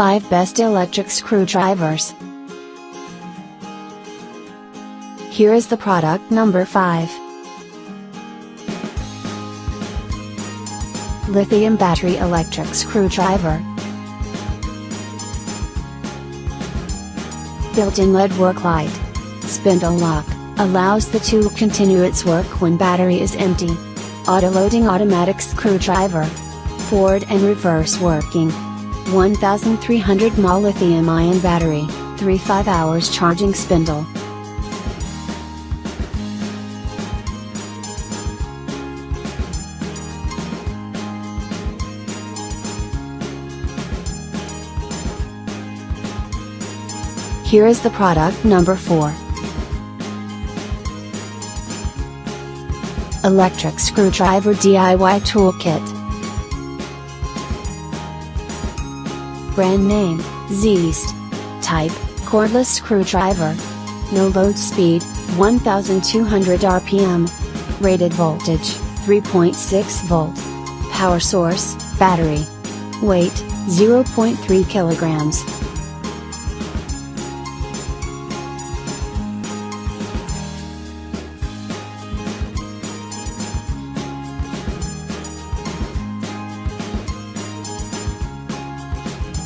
5 Best Electric Screwdrivers. Here is the product number 5. Lithium battery electric screwdriver. Built-in LED work light. Spindle lock, allows the tool continue its work when battery is empty. Auto-loading automatic screwdriver. Forward and reverse working. 1300 mAh lithium-ion battery, 3 5-hour charging spindle. Here is the product number 4. Electric Screwdriver DIY Toolkit. Brand name, Zeest. Type, Cordless Screwdriver. No load speed, 1200 RPM. Rated voltage, 3.6 volt. Power source, battery. Weight, 0.3 kilograms.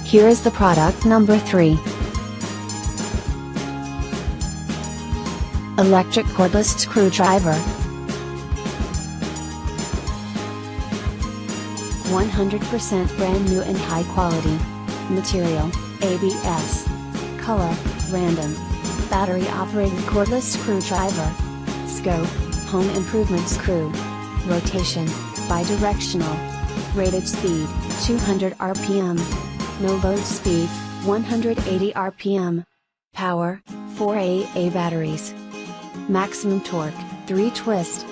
Here is the product number 3. Electric Cordless Screwdriver. 100% brand new and high quality. Material, ABS. Color, random. Battery operated cordless screwdriver. Scope, home improvement screw. Rotation, bidirectional. Rated speed, 200 RPM. No load speed, 180 RPM. Power, 4 AA batteries. Maximum torque, 3 twist.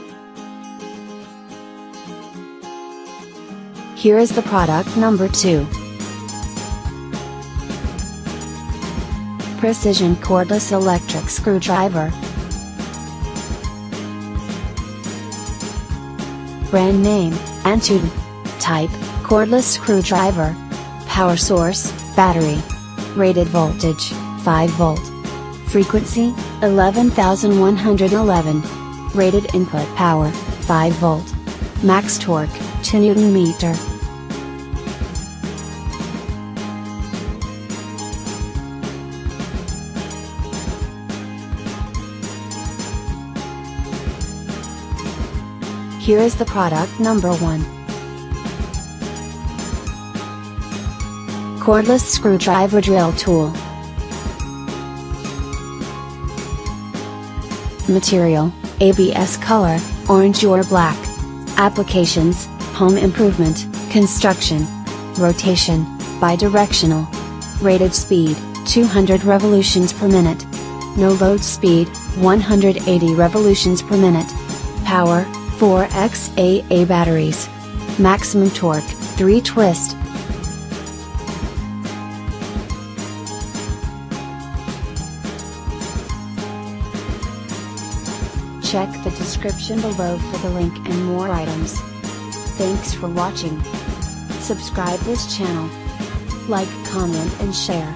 Here is the product number 2. Precision Cordless Electric Screwdriver. Brand name, accu-bend. Type, Cordless Screwdriver. Power source, battery. Rated voltage, 5 volt. Frequency, 11,111. Rated input power, 5 volt. Max torque, 2 Newton meter. Here is the product number 1. Cordless Screwdriver Drill Tool. Material, ABS color, orange or black. Applications, home improvement, construction. Rotation, bidirectional. Rated speed, 200 revolutions per minute. No load speed, 180 revolutions per minute. Power, 4x AA batteries. Maximum torque, 3 twist. Check the description below for the link and more items. Thanks for watching. Subscribe this channel. Like, comment and share.